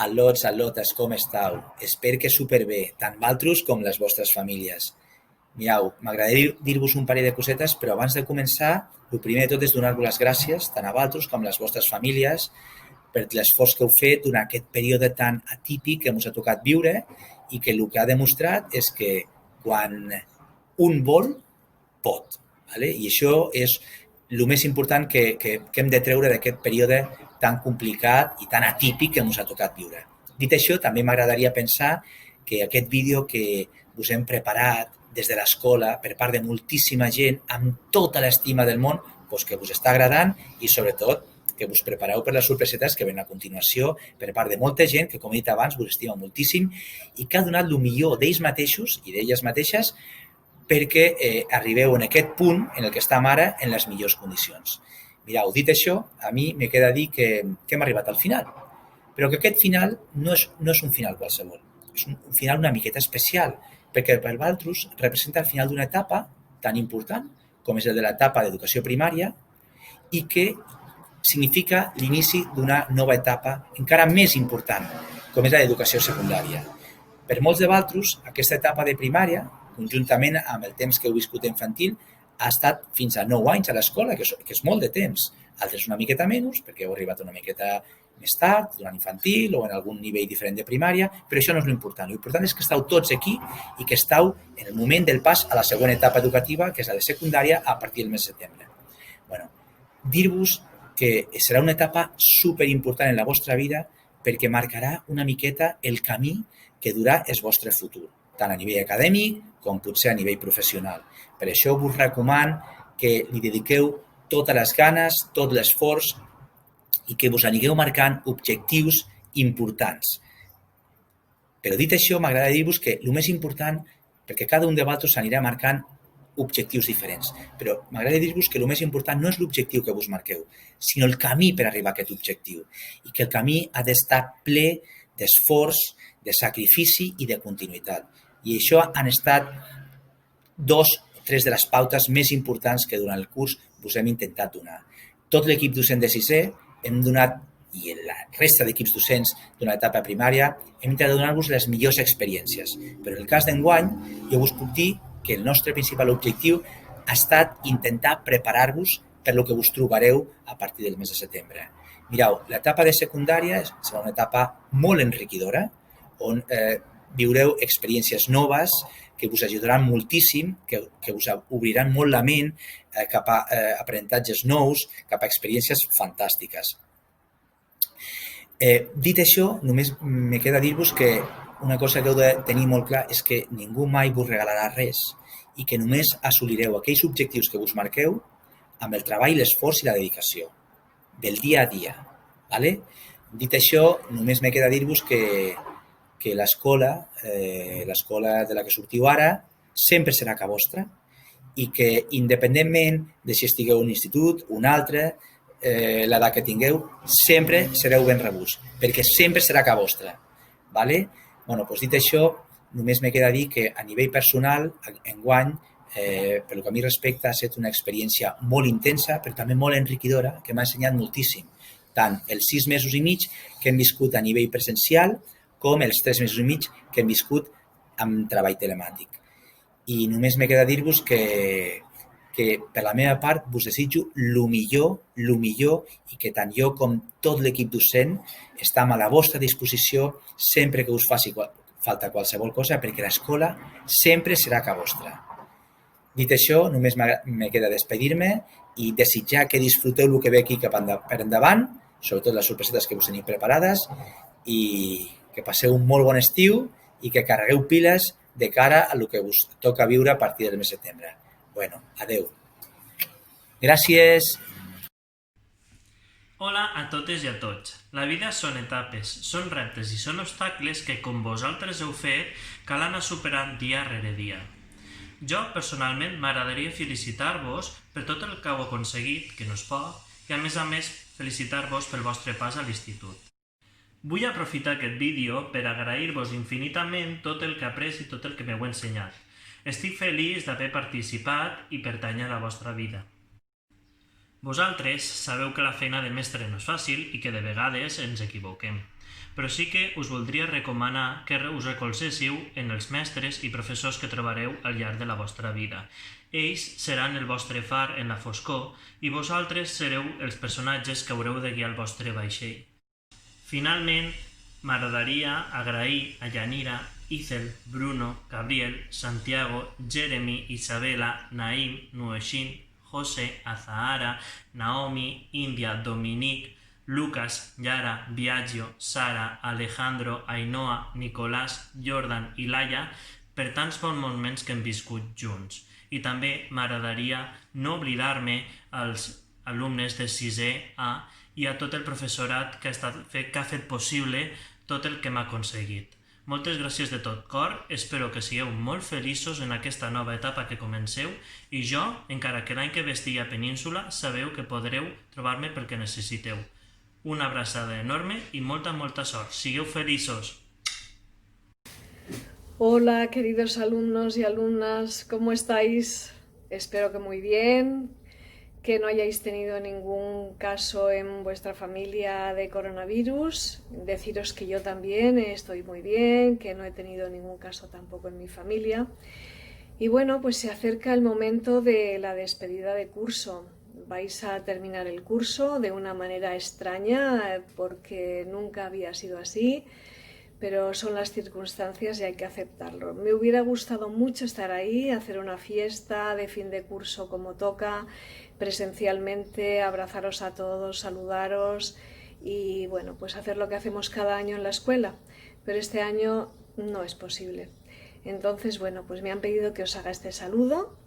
Al·lots, al·lotes, com estàu? Espero que superbé, tant valtros com les vostres famílies. Mirau, m'agradaria dir-vos un parell de cosetes, però abans de començar, el primer de tot és donar-vos les gràcies, tant a valtros com a les vostres famílies, per l'esforç que heu fet durant aquest període tan atípic que ens ha tocat viure i que el que ha demostrat és que quan un vol, pot. ¿Vale? I això és el més important que hem de treure d'aquest període tan complicat i tan atípic que ens ha tocat viure. Dit això, també m'agradaria pensar que aquest vídeo que us hem preparat des de l'escola per part de moltíssima gent amb tota l'estima del món doncs que us està agradant i sobretot que us prepareu per les sorpresetes que ven a continuació per part de molta gent que, com he dit abans, us estima moltíssim i que ha donat el millor d'ells mateixos i d'elles mateixes perquè arribeu en aquest punt en el que estem ara en les millors condicions. Mireu, dit això, a mi me queda dir que hem arribat al final, però que aquest final no és un final qualsevol, és un final una miqueta especial, perquè per vosaltres representa el final d'una etapa tan important com és el de l'etapa d'educació primària i que significa l'inici d'una nova etapa encara més important, com és la d'educació secundària. Per molts de vosaltres, aquesta etapa de primària, conjuntament amb el temps que heu viscut infantil, ha estat fins a 9 anys a l'escola, que és molt de temps. Altres una miqueta menys, perquè heu arribat una miqueta més tard, durant infantil o en algun nivell diferent de primària, però això no és l'important. L'important és que esteu tots aquí i que esteu en el moment del pas a la segona etapa educativa, que és la de secundària, a partir del mes de setembre. Bueno, dir-vos que serà una etapa superimportant en la vostra vida perquè marcarà una miqueta el camí que durà el vostre futur, tant a nivell acadèmic com potser a nivell professional. Per això vos recomano que li dediqueu totes les ganes, tot l'esforç i que vos anigueu marcant objectius importants. Però dit això, m'agrada dir-vos que el més important, perquè cada un de vosaltres s'anirà marcant objectius diferents, però m'agrada dir-vos que el més important no és l'objectiu que vos marqueu, sinó el camí per arribar a aquest objectiu i que el camí ha d'estar ple d'esforç, de sacrifici i de continuïtat. I això han estat 2 o 3 de les pautes més importants que durant el curs us hem intentat donar. Tot l'equip docent de sisè hem donat, i la resta d'equips docents d'una etapa primària, hem intentat donar-vos les millors experiències. Però en el cas d'enguany, jo us puc dir que el nostre principal objectiu ha estat intentar preparar-vos per lo que us trobareu a partir del mes de setembre. Mireu, l'etapa de secundària serà una etapa molt enriquidora, on viureu experiències noves que us ajudaran moltíssim, que us obriran molt la ment cap a aprenentatges nous, cap a experiències fantàstiques. Dit això, només me queda dir-vos que una cosa que heu de tenir molt clar és que ningú mai vos regalarà res i que només assolireu aquells objectius que vos marqueu amb el treball, l'esforç i la dedicació del dia a dia. ¿Vale? Dit això, només me queda dir-vos que l'escola de la que sortiu ara sempre serà casa vostra i que independentment de si estigueu en un institut, un altre, l'edat que tingueu, sempre sereu ben rebuts, perquè sempre serà casa vostra. ¿Vale? Bueno, doncs dit això, només me queda dir que a nivell personal, enguany, pel que a mi respecta, ha estat una experiència molt intensa, però també molt enriquidora, que m'ha ensenyat moltíssim, tant els 6 mesos i mig que hem viscut a nivell presencial com els 3 mesos i mig que hem viscut amb treball telemàtic. I només me queda dir-vos que per la meva part vos desitjo el millor i que tant jo com tot l'equip docent estem a la vostra disposició sempre que us faci falta qualsevol cosa perquè l'escola sempre serà casa vostra. Dit això, només me queda despedir-me i desitjar que disfruteu el que ve aquí cap per endavant, sobretot les sorpresetes que us teniu preparades i que passeu un molt bon estiu i que carregueu piles de cara a lo que us toca viure a partir del mes de setembre. Bueno, adeu. Gràcies. Hola a totes i a tots. La vida són etapes, són reptes i són obstacles que, com vosaltres heu fet, cal anar superant dia rere dia. Jo, personalment, m'agradaria felicitar-vos per tot el que heu aconseguit, que no és poc, i a més, felicitar-vos pel vostre pas a l'institut. Vull aprofitar aquest vídeo per agrair-vos infinitament tot el que he après i tot el que m'heu ensenyat. Estic feliç d'haver participat i pertànyer a la vostra vida. Vosaltres sabeu que la feina de mestre no és fàcil i que de vegades ens equivoquem, però sí que us voldria recomanar que us recolzéssiu en els mestres i professors que trobareu al llarg de la vostra vida. Ells seran el vostre far en la foscor i vosaltres sereu els personatges que haureu de guiar el vostre vaixell. Finalment, m'agradaria agrair a Yanira, Ithel, Bruno, Gabriel, Santiago, Jeremy, Isabela, Naim, Nueshin, José, Azahara, Naomi, India, Dominique, Lucas, Yara, Biagio, Sara, Alejandro, Ainhoa, Nicolás, Jordan i Laia per tants bons moments que hem viscut junts. I també m'agradaria no oblidar-me als alumnes de 6è A i a tot el professorat que ha fet possible tot el que m'ha aconseguit. Moltes gràcies de tot cor, espero que sigueu molt feliços en aquesta nova etapa que comenceu i jo, encara que l'any que ve estigui a Península, sabeu que podreu trobar-me pel que necessiteu. Una abraçada enorme i molta sort. Sigueu feliços! Hola, queridos alumnos y alumnas, ¿cómo estáis? Espero que muy bien, que no hayáis tenido ningún caso en vuestra familia de coronavirus. Deciros que yo también estoy muy bien, que no he tenido ningún caso tampoco en mi familia. Y bueno, pues se acerca el momento de la despedida de curso. Vais a terminar el curso de una manera extraña porque nunca había sido así, pero son las circunstancias y hay que aceptarlo. Me hubiera gustado mucho estar ahí, hacer una fiesta de fin de curso como toca, presencialmente, abrazaros a todos, saludaros y bueno, pues hacer lo que hacemos cada año en la escuela, pero este año no es posible. Entonces, bueno, pues me han pedido que os haga este saludo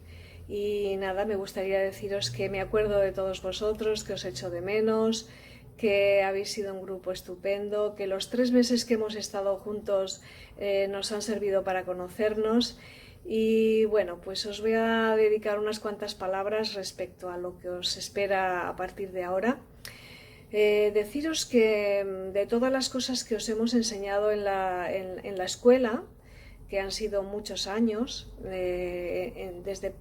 y nada, me gustaría deciros que me acuerdo de todos vosotros, que os echo de menos, que habéis sido un grupo estupendo, que los 3 meses que hemos estado juntos nos han servido para conocernos y bueno, pues os voy a dedicar unas cuantas palabras respecto a lo que os espera a partir de ahora. Deciros que de todas las cosas que os hemos enseñado en la escuela, que han sido muchos años, desde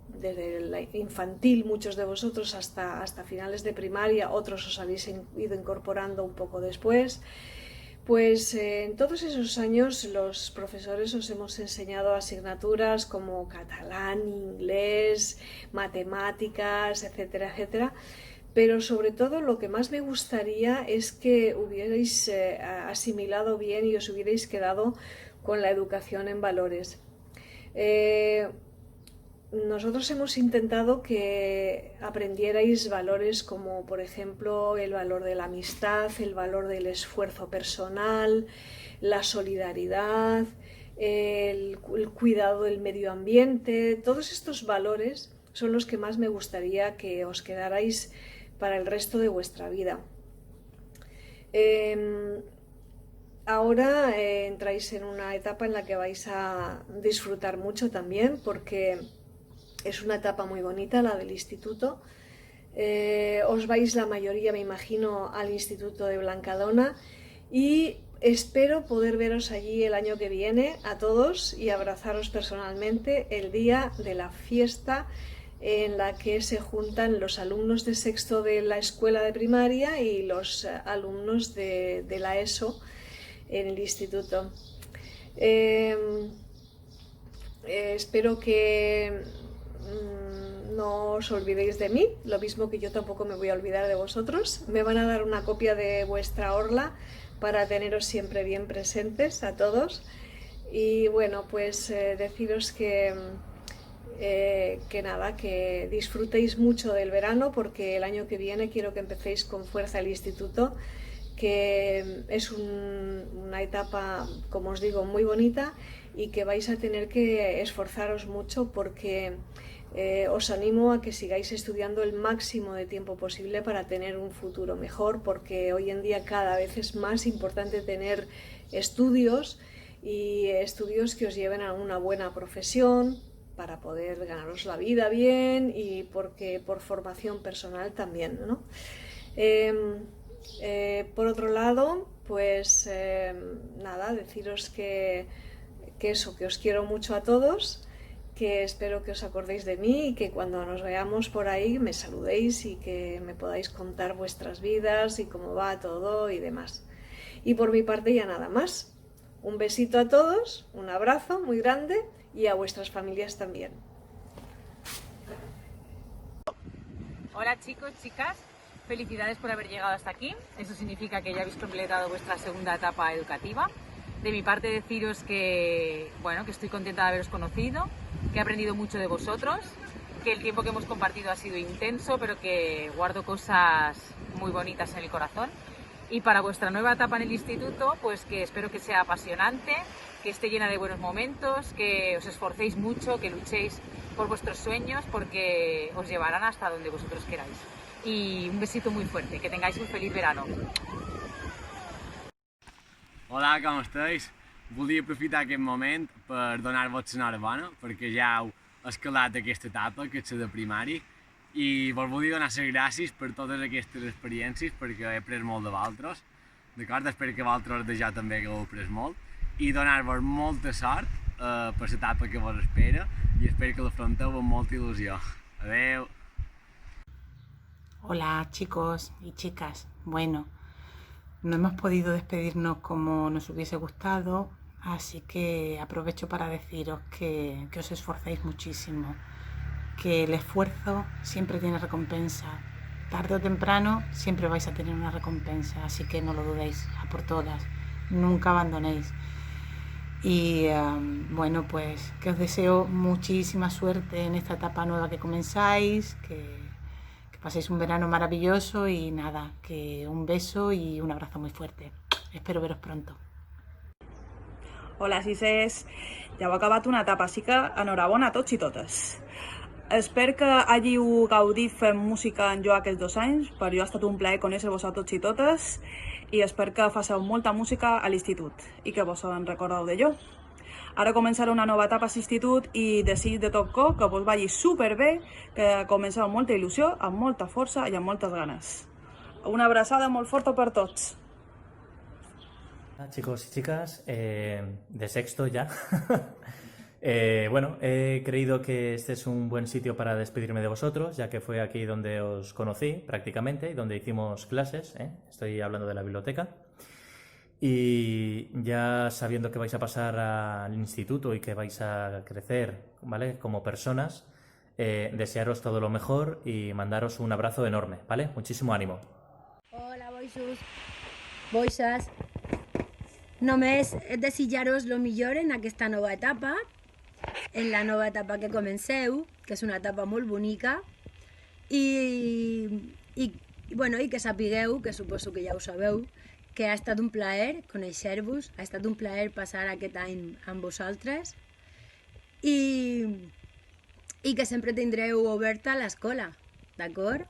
la infantil, muchos de vosotros, hasta finales de primaria, otros os habéis ido incorporando un poco después, pues en todos esos años los profesores os hemos enseñado asignaturas como catalán, inglés, matemáticas, etcétera, etcétera. Pero sobre todo lo que más me gustaría es que hubierais asimilado bien y os hubierais quedado con la educación en valores. Nosotros hemos intentado que aprendierais valores como, por ejemplo, el valor de la amistad, el valor del esfuerzo personal, la solidaridad, el cuidado del medio ambiente. Todos estos valores son los que más me gustaría que os quedarais para el resto de vuestra vida. Ahora entráis en una etapa en la que vais a disfrutar mucho también, porque es una etapa muy bonita, la del instituto. Os vais la mayoría, me imagino, al instituto de Blancadona y espero poder veros allí el año que viene a todos y abrazaros personalmente el día de la fiesta en la que se juntan los alumnos de sexto de la escuela de primaria y los alumnos de la ESO en el instituto. Espero que no os olvidéis de mí, lo mismo que yo tampoco me voy a olvidar de vosotros. Me van a dar una copia de vuestra orla para teneros siempre bien presentes a todos. Y bueno, pues deciros que nada, que disfrutéis mucho del verano, porque el año que viene quiero que empecéis con fuerza el instituto, que es una etapa, como os digo, muy bonita y que vais a tener que esforzaros mucho, porque os animo a que sigáis estudiando el máximo de tiempo posible para tener un futuro mejor, porque hoy en día cada vez es más importante tener estudios y estudios que os lleven a una buena profesión para poder ganaros la vida bien y porque por formación personal también, ¿no? Por otro lado, pues nada, deciros que os quiero mucho a todos, que espero que os acordéis de mí y que cuando nos veamos por ahí me saludéis y que me podáis contar vuestras vidas y cómo va todo y demás. Y por mi parte ya nada más. Un besito a todos, un abrazo muy grande y a vuestras familias también. Hola chicos, chicas, felicidades por haber llegado hasta aquí. Eso significa que ya habéis completado vuestra segunda etapa educativa. De mi parte deciros que, que estoy contenta de haberos conocido, que he aprendido mucho de vosotros, que el tiempo que hemos compartido ha sido intenso, pero que guardo cosas muy bonitas en el corazón. Y para vuestra nueva etapa en el instituto, pues que espero que sea apasionante, que esté llena de buenos momentos, que os esforcéis mucho, que luchéis por vuestros sueños, porque os llevarán hasta donde vosotros queráis. Y un besito muy fuerte, que tengáis un feliz verano. Hola, com esteu? Volia aprofitar aquest moment per donar-vos l'enhorabona perquè ja heu escalat aquesta etapa, que és la de primari, i vos volia donar les gràcies per totes aquestes experiències perquè he après molt de vosaltres, d'acord? Espero que vosaltres de jo també hagueu après molt i donar-vos molta sort per l'etapa que vos espera i espero que l'afronteu amb molta il·lusió. Adeu! Hola chicos y chicas, bueno, no hemos podido despedirnos como nos hubiese gustado, así que aprovecho para deciros que os esforcéis muchísimo, que el esfuerzo siempre tiene recompensa, tarde o temprano siempre vais a tener una recompensa, así que no lo dudéis, a por todas, nunca abandonéis. Y bueno, pues que os deseo muchísima suerte en esta etapa nueva que comenzáis, que paséis un verano maravilloso y nada, que un beso y un abrazo muy fuerte. Espero veros pronto. Hola, sisers. Ja heu acabat una etapa, així que enhorabona a tots i totes. Espero que hàgiu gaudit fent música en jo aquests 2 anys, per jo ha estat un plaer conèixer-vos a tots i totes i espero que faceu molta música a l'institut i que vos en recordeu de jo. Ara començarà una nova etapa a l'institut i desig de tot cor que vos vagi superbé, que comenceu amb molta il·lusió, amb molta força i amb moltes ganes. Una abraçada molt forta per tots. Hola chicos y chicas, de sexto ya. Bueno, he creído que este es un buen sitio para despedirme de vosotros, ya que fue aquí donde os conocí prácticamente y donde hicimos clases, Estoy hablando de la biblioteca. Y ya sabiendo que vais a pasar al instituto y que vais a crecer, ¿vale? Como personas, desearos todo lo mejor y mandaros un abrazo enorme, ¿vale? Muchísimo ánimo. Hola, boixes. Només desitjar-vos lo millor en aquesta nova etapa, en la nova etapa que comenceu, que és una etapa molt bonica, i que sapigueu, que suposo que ja ho sabeu, que ha estat un plaer conèixer-vos, ha estat un plaer passar aquest any amb vosaltres i que sempre tindreu oberta l'escola, d'acord?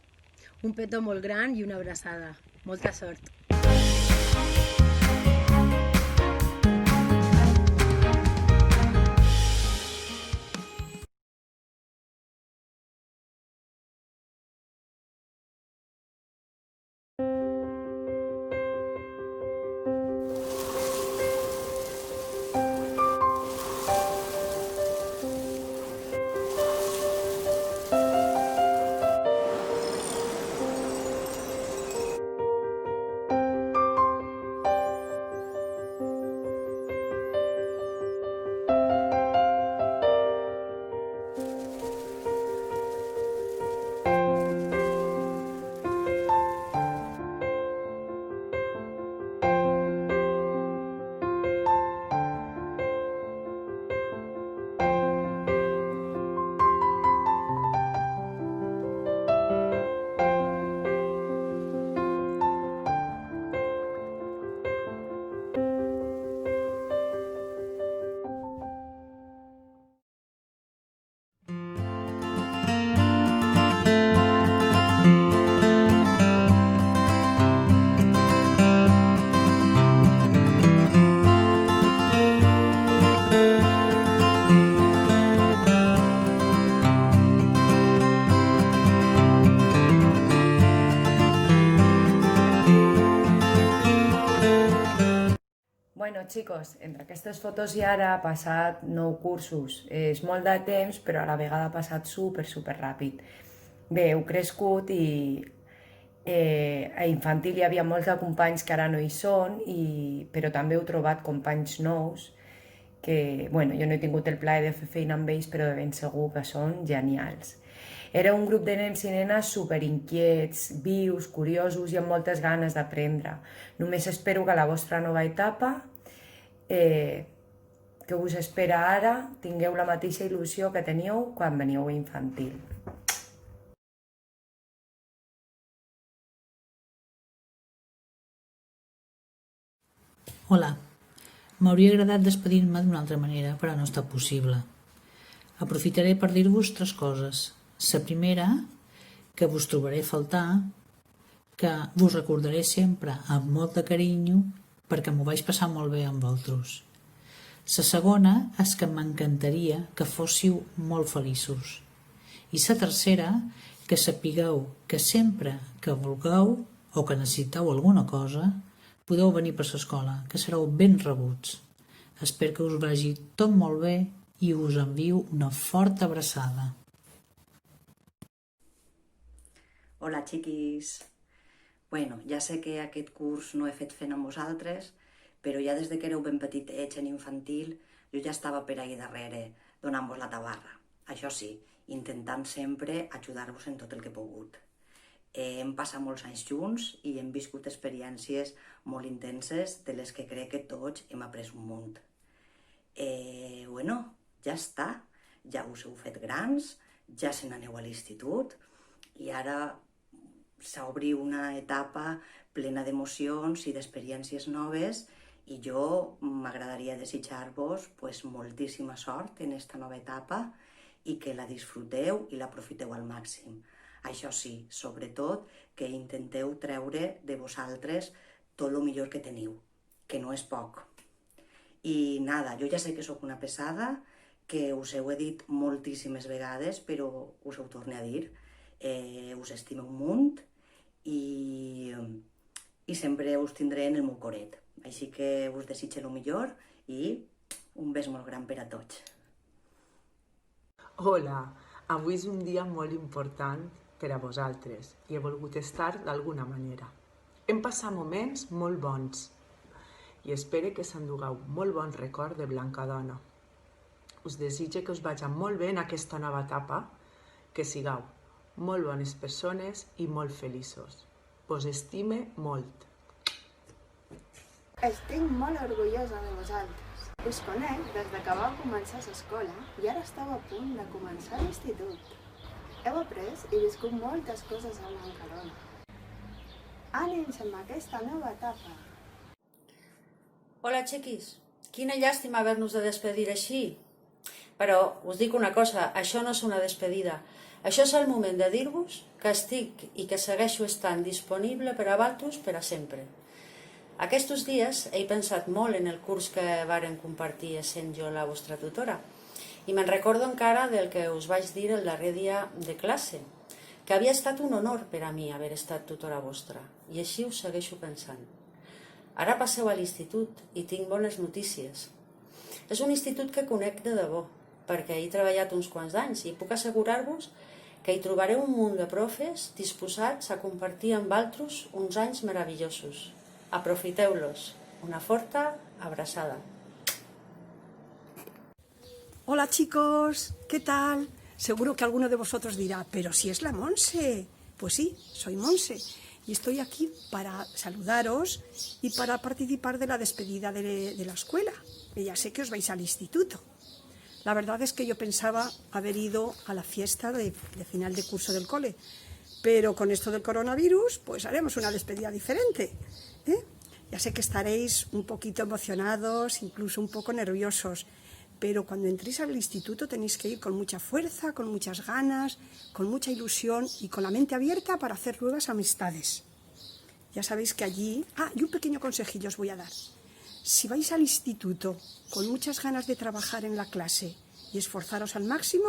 Un petó molt gran i una abraçada. Molta sort. Bueno, xicos, entre aquestes fotos i ara ha passat 9 cursos. És molt de temps, però a la vegada ha passat super ràpid. Bé, heu crescut i a infantil hi havia molts de companys que ara no hi són, però també heu trobat companys nous que, bueno, jo no he tingut el plaer de fer feina amb ells, però de ben segur que són genials. Era un grup de nens i nenes superinquiets, vius, curiosos i amb moltes ganes d'aprendre. Només espero que la vostra nova etapa, que us espera ara, tingueu la mateixa il·lusió que teníeu quan veníeu a infantil. Hola, m'hauria agradat despedir-me d'una altra manera, però no ha estat possible. Aprofitaré per dir-vos 3 coses. La primera, que vos trobaré a faltar, que vos recordaré sempre amb molt de carinyo perquè m'ho vaig passar molt bé amb vosaltres. La segona és que m'encantaria que fóssiu molt feliços. I la tercera, que sapigueu que sempre que vulgueu o que necessiteu alguna cosa, podeu venir per l'escola, que sereu ben rebuts. Espero que us vagi tot molt bé i us envio una forta abraçada. Hola, xiquis. Bueno, ja sé que aquest curs no he fet fent amb vosaltres, però ja des que éreu ben petitets en infantil, jo ja estava per ahí darrere, donant-vos la tabarra. Això sí, intentant sempre ajudar-vos en tot el que he pogut. Hem passat molts anys junts i hem viscut experiències molt intenses de les que crec que tots hem après un munt. Bueno, ja està, ja us heu fet grans, ja se n'aneu a l'institut i ara s'obri una etapa plena d'emocions i d'experiències noves i jo m'agradaria desitjar-vos moltíssima sort en aquesta nova etapa i que la disfruteu i l'aprofiteu al màxim. Això sí, sobretot, que intenteu treure de vosaltres tot el millor que teniu, que no és poc. I nada, jo ja sé que sóc una pesada, que us ho he dit moltíssimes vegades, però us ho torno a dir. Us estimo un munt i sempre us tindré en el meu coret. Així que us desitjo el millor i un bes molt gran per a tots. Hola, avui és un dia molt important per a vosaltres i he volgut estar d'alguna manera. Hem passat moments molt bons i espero que s'endugueu molt bon record de Blanca Dona. Us desitjo que us vagi molt bé en aquesta nova etapa, que sigueu molt bones persones i molt feliços. Vos estime molt. Estic molt orgullosa de vosaltres. Us conec des que vau començar l'escola i ara esteu a punt de començar l'institut. Heu après i viscut moltes coses a Blanca Dona. Ànims amb aquesta nova etapa. Hola, xiquis. Quina llàstima haver-nos de despedir així. Però us dic una cosa, això no és una despedida. Això és el moment de dir-vos que estic i que segueixo estant disponible per a vosaltres per a sempre. Aquests dies he pensat molt en el curs que varen compartir sent jo la vostra tutora i me'n recordo encara del que us vaig dir el darrer dia de classe, que havia estat un honor per a mi haver estat tutora vostra i així ho segueixo pensant. Ara passeu a l'institut i tinc bones notícies. És un institut que conec de debò, perquè he treballat uns quants anys i puc assegurar-vos que hi trobareu un munt de profes disposats a compartir amb altres uns anys meravellosos. Aprofiteu-los. Una forta abraçada. Hola chicos, ¿qué tal? Seguro que alguno de vosotros dirá, pero si es la Monse. Pues sí, soy Monse y estoy aquí para saludaros y para participar de la despedida de la escuela. Y ya sé que os vais al instituto. La verdad es que yo pensaba haber ido a la fiesta de final de curso del cole, pero con esto del coronavirus, pues haremos una despedida diferente, ¿eh? Ya sé que estaréis un poquito emocionados, incluso un poco nerviosos, pero cuando entréis al instituto tenéis que ir con mucha fuerza, con muchas ganas, con mucha ilusión y con la mente abierta para hacer nuevas amistades. Ya sabéis que allí... y un pequeño consejillo os voy a dar. Si vais al instituto con muchas ganas de trabajar en la clase y esforzaros al máximo,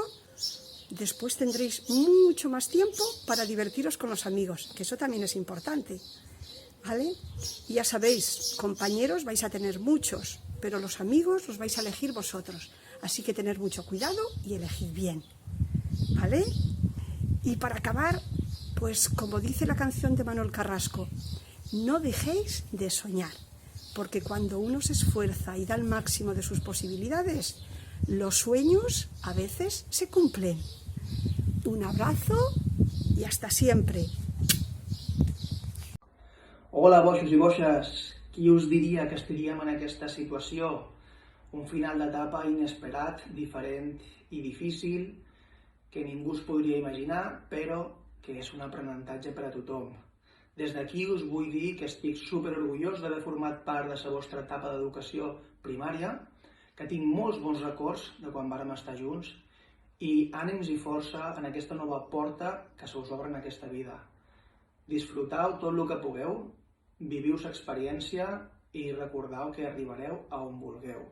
después tendréis mucho más tiempo para divertiros con los amigos, que eso también es importante. ¿vale? Y ya sabéis, compañeros vais a tener muchos, pero los amigos los vais a elegir vosotros. Así que tener mucho cuidado y elegid bien, ¿vale? Y para acabar, pues como dice la canción de Manuel Carrasco, no dejéis de soñar, porque cuando uno se esfuerza y da el máximo de sus posibilidades, los sueños a veces se cumplen. Un abrazo y hasta siempre. Hola, boixos i boixes. Qui us diria que estaríem en aquesta situació? Un final d'etapa inesperat, diferent i difícil, que ningú es podria imaginar, però que és un aprenentatge per a tothom. Des d'aquí us vull dir que estic superorgullós d'haver format part de la vostra etapa d'educació primària, que tinc molts bons records de quan vàrem estar junts i ànims i força en aquesta nova porta que se us obre en aquesta vida. Disfrutau tot el que pugueu, viviu l'experiència i recordeu que arribareu a on vulgueu.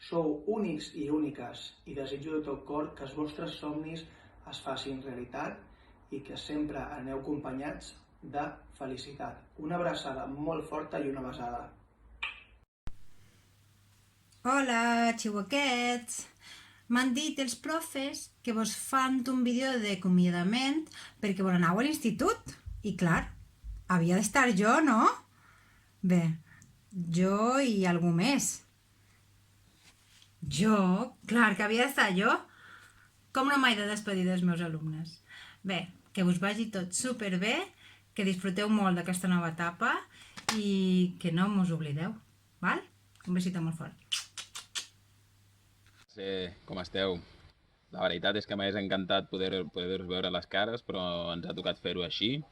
Sou únics i úniques i desitjo de tot cor que els vostres somnis es facin realitat i que sempre aneu acompanyats de felicitat. Una abraçada molt forta i una besada. Hola, xiuaquets! M'han dit els profes que vos fan un vídeo d'acomiadament perquè vos aneu a l'institut. I clar, havia d'estar jo, no? Bé, jo i algú més. Jo? Clar que havia d'estar jo. Com no m'he de despedir dels meus alumnes? Bé, que us vagi tot superbé, que disfruteu molt d'aquesta nova etapa i que no mos oblideu, val? Un besito molt fort. Com esteu? La veritat és que m'hagués encantat poder-vos veure les cares, però ens ha tocat fer-ho així.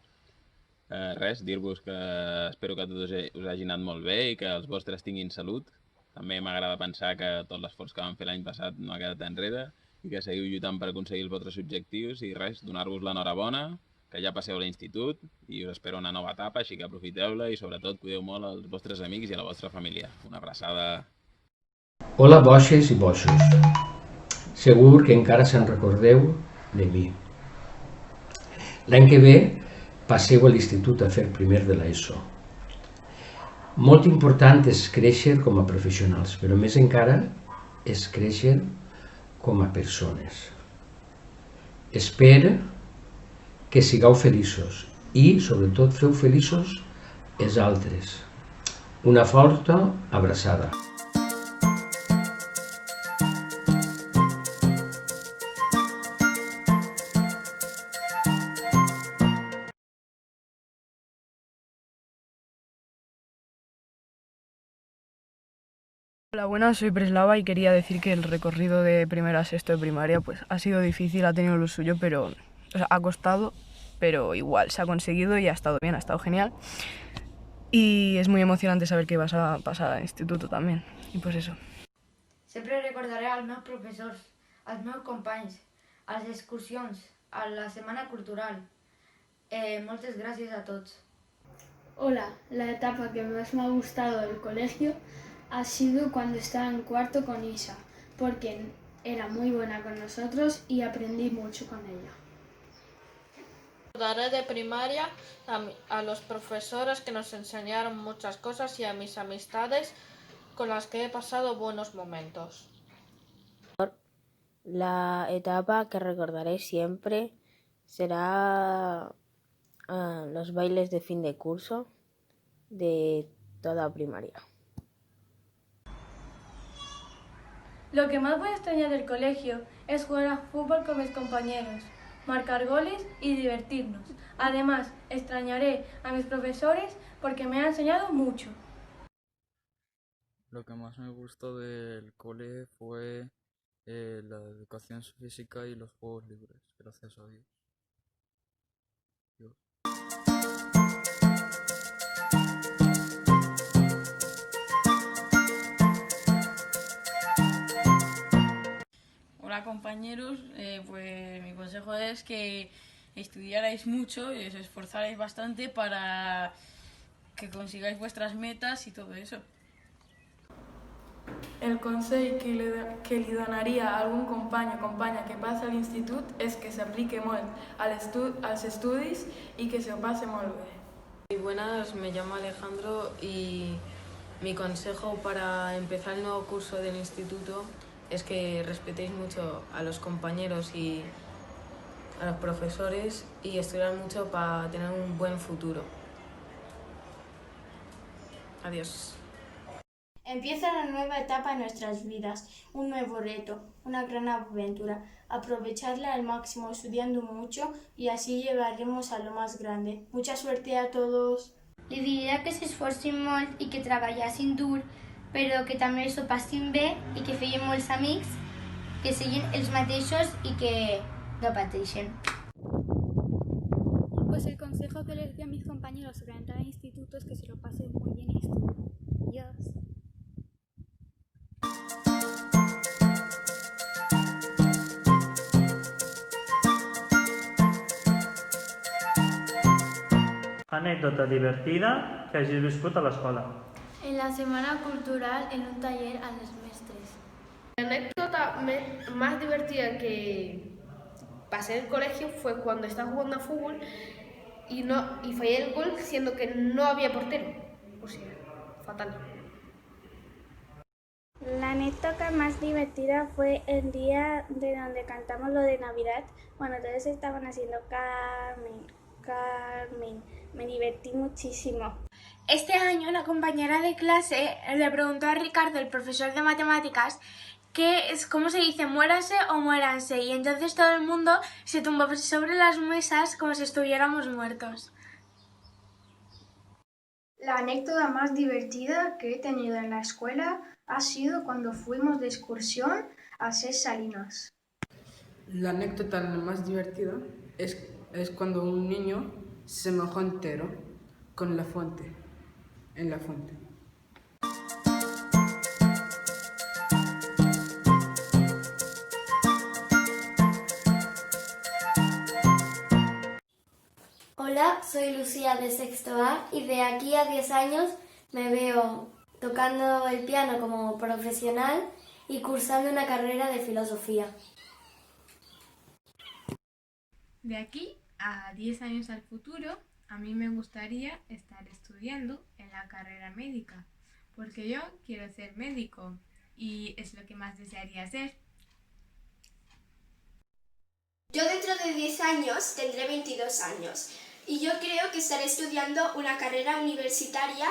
Res, dir-vos que espero que tot us hagi anat molt bé i que els vostres tinguin salut. També m'agrada pensar que tot l'esforç que vam fer l'any passat no ha quedat enrere i que seguiu lluitant per aconseguir els vostres objectius i res, donar-vos l'enhorabona, que ja passeu a l'institut i us espero una nova etapa, així que aprofiteu-la i sobretot cuideu molt als vostres amics i a la vostra família. Una abraçada. Hola, boixes i boixos. Segur que encara se'n recordeu de mi. L'any que ve passeu a l'institut a fer primer de l'ESO. Molt important és créixer com a professionals, però més encara és créixer com a persones. Espero que sigueu feliços i, sobretot, feu feliços els altres. Una forta abraçada. Hola, buenas, soy Preslava y quería decir que el recorrido de primero a sexto de primaria pues ha sido difícil, ha tenido lo suyo, pero ha costado, pero igual se ha conseguido y ha estado bien, ha estado genial. Y es muy emocionante saber que vas a pasar al instituto también, y pues eso. Sempre recordaré als meus professors, als meus companys, a les excursions, a la setmana cultural. Moltes gràcies a tots. Hola, la etapa que más me ha gustado del colegio ha sido cuando estaba en cuarto con Isa, porque era muy buena con nosotros y aprendí mucho con ella. Recordaré de primaria a los profesores que nos enseñaron muchas cosas y a mis amistades con las que he pasado buenos momentos. La etapa que recordaré siempre será los bailes de fin de curso de toda primaria. Lo que más voy a extrañar del colegio es jugar a fútbol con mis compañeros, marcar goles y divertirnos. Además, extrañaré a mis profesores porque me han enseñado mucho. Lo que más me gustó del cole fue la educación física y los juegos libres, gracias a Dios. Hola compañeros, pues mi consejo es que estudiarais mucho y os esforzarais bastante para que consigáis vuestras metas y todo eso. El consell que li donaria a algun company o companya que passa a l'institut és que s'aplique molt als estudis i que s'ho passe molt bé. Muy buenas, me llamo Alejandro y mi consejo para empezar el nuevo curso del instituto es que respetéis mucho a los compañeros y a los profesores y estudiar mucho para tener un buen futuro. Adiós. Empieza una nueva etapa en nuestras vidas, un nuevo reto, una gran aventura. Aprovecharla al máximo, estudiando mucho y así llegaremos a lo más grande. Mucha suerte a todos. Li diria que s'esforcin molt i que treballessin dur, però que també s'ho passin bé i que feien molts amics, que siguin els mateixos i que no pateixen. Pues el consejo que les doy a mis compañeros sobre entrar al instituto es que se lo pasen muy bien y estudien. Adiós. Anècdota divertida que hagis viscut a l'escola. En la semana cultural, en un taller a los mestres. La anécdota más divertida que pasé en el colegio fue cuando estaba jugando a fútbol y fallé el gol siendo que no había portero. O sea, fatal. La anécdota más divertida fue el día de donde cantamos lo de Navidad, cuando todos estaban haciendo Carmen, Carmen. Me divertí muchísimo. Este año la compañera de clase le preguntó a Ricardo, el profesor de matemáticas, cómo se dice muérase o muéranse, y entonces todo el mundo se tumbó sobre las mesas como si estuviéramos muertos. La anécdota más divertida que he tenido en la escuela ha sido cuando fuimos de excursión a Ses Salinas. La anécdota más divertida es cuando un niño se mojó entero en la fuente. Hola, soy Lucía de sexto A y de aquí a 10 años me veo tocando el piano como profesional y cursando una carrera de filosofía. De aquí a 10 años al futuro, a mí me gustaría estar estudiando en la carrera médica, porque yo quiero ser médico y es lo que más desearía ser. Yo dentro de 10 años tendré 22 años y yo creo que estaré estudiando una carrera universitaria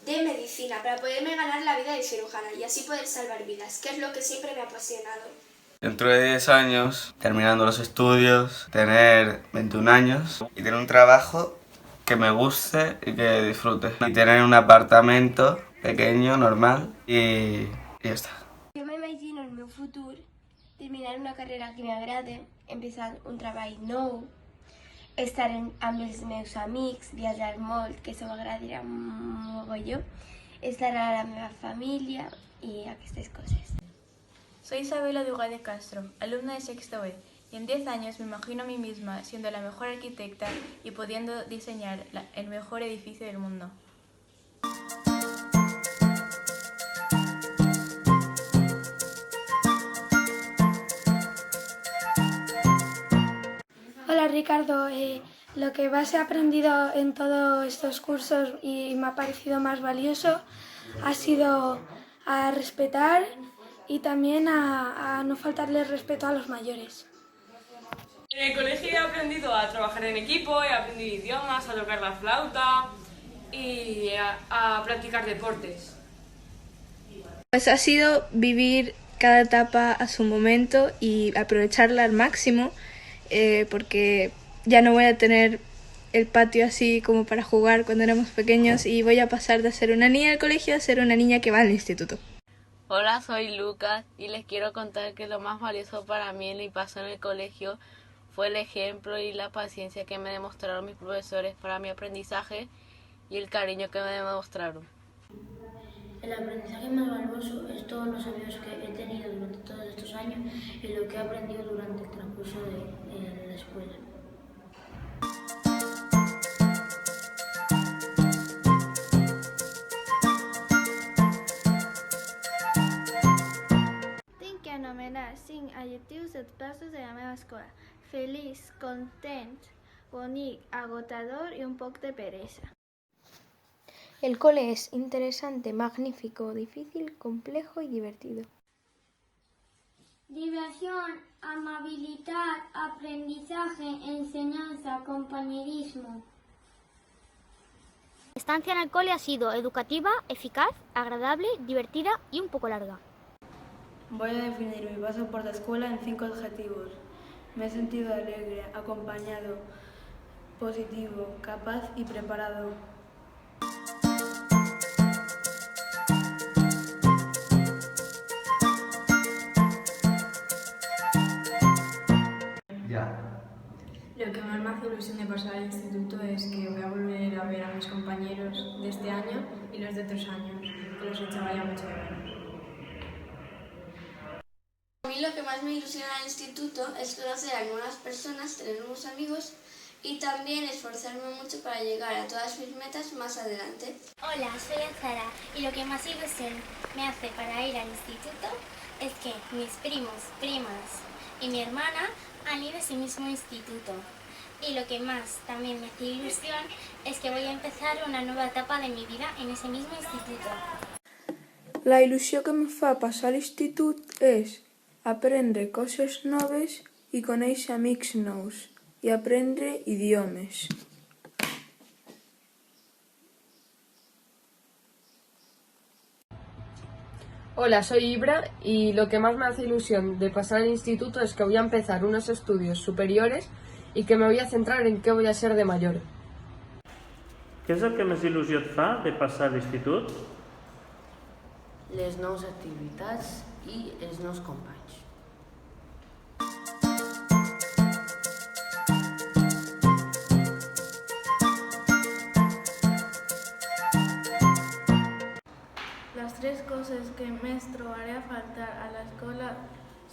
de medicina para poderme ganar la vida de cirujana y así poder salvar vidas, que es lo que siempre me ha apasionado. Dentro de 10 años, terminando los estudios, tener 21 años y tener un trabajo que me guste y que disfrute. Y tener un apartamento pequeño, normal y ya está. Jo m'imagino el meu futur terminar una carrera que m'agrade, empezar un treball nou, estar amb els meus amics, viatjar molt, que això m'agradarà mogolló, estar a la meva família i aquestes coses. Soy Isabela Duga de Castro, alumna de sexto B, y en 10 años me imagino a mí misma siendo la mejor arquitecta y pudiendo diseñar el mejor edificio del mundo. Hola Ricardo, lo que más he aprendido en todos estos cursos y me ha parecido más valioso ha sido a respetar y también a no faltarle respeto a los mayores. En el colegio he aprendido a trabajar en equipo, he aprendido idiomas, a tocar la flauta y a practicar deportes. Pues ha sido vivir cada etapa a su momento y aprovecharla al máximo, porque ya no voy a tener el patio así como para jugar cuando éramos pequeños y voy a pasar de ser una niña del colegio a ser una niña que va al instituto. Hola, soy Lucas y les quiero contar que lo más valioso para mí en mi paso en el colegio fue el ejemplo y la paciencia que me demostraron mis profesores para mi aprendizaje y el cariño que me demostraron. El aprendizaje más valioso es todos los amigos que he tenido durante todos estos años y lo que he aprendido durante el transcurso de la escuela. Tinc que anomenar 5 adjectius adversos de la meva escola. Feliç, content, bonic, agotador i un poc de peresa. El cole es interesante, magnífico, difícil, complejo y divertido. Diversión, amabilidad, aprendizaje, enseñanza, compañerismo. La estancia en el cole ha sido educativa, eficaz, agradable, divertida y un poco larga. Voy a definir mi paso por la escuela en 5 adjetivos. Me he sentido alegre, acompañado, positivo, capaz y preparado. Lo que más me hace ilusión de pasar al instituto es que voy a volver a ver a mis compañeros de este año y los de otros años, que los echaba ya mucho de menos. A mí lo que más me ilusiona al instituto es conocer a nuevas personas, tener nuevos amigos y también esforzarme mucho para llegar a todas mis metas más adelante. Hola, soy Azara y lo que más ilusión me hace para ir al instituto es que mis primos, primas y mi hermana han ido a ese mismo instituto. Y lo que más también me hace ilusión es que voy a empezar una nueva etapa de mi vida en ese mismo instituto. La il·lusió que em fa passar a l'institut és aprendre coses noves i conèixer amics nous i aprendre idiomes. Hola, soy Ibra y lo que más me hace ilusión de pasar al instituto es que voy a empezar unos estudios superiores y que me voy a centrar en qué voy a ser de mayor. Què és el que més il·lusió et fa de passar a l'institut? Les noves activitats i els nous companys. Les 3 coses que més trobaré a faltar a l'escola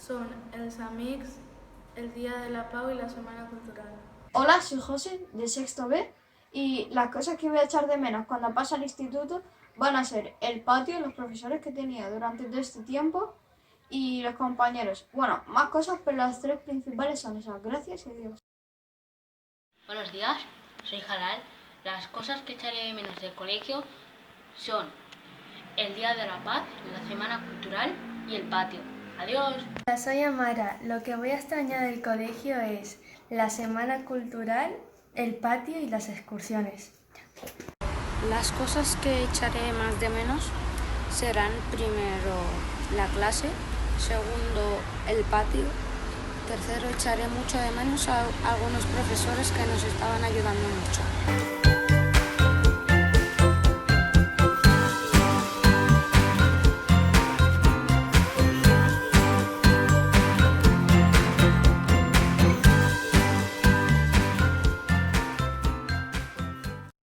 són els amics, el Día de la Pau y la Semana Cultural. Hola, soy José, de sexto B, y las cosas que voy a echar de menos cuando pase al instituto van a ser el patio, los profesores que he tenido durante todo este tiempo y los compañeros. Bueno, más cosas, pero las 3 principales son esas. Gracias y adiós. Buenos días, soy Jalal. Las cosas que echaré de menos del colegio son el Día de la Paz, la Semana Cultural y el patio. Adiós. Hola, soy Amara. Lo que voy a extrañar del colegio es la Semana Cultural, el patio y las excursiones. Las cosas que echaré más de menos serán primero la clase, segundo el patio, tercero echaré mucho de menos a algunos profesores que nos estaban ayudando mucho.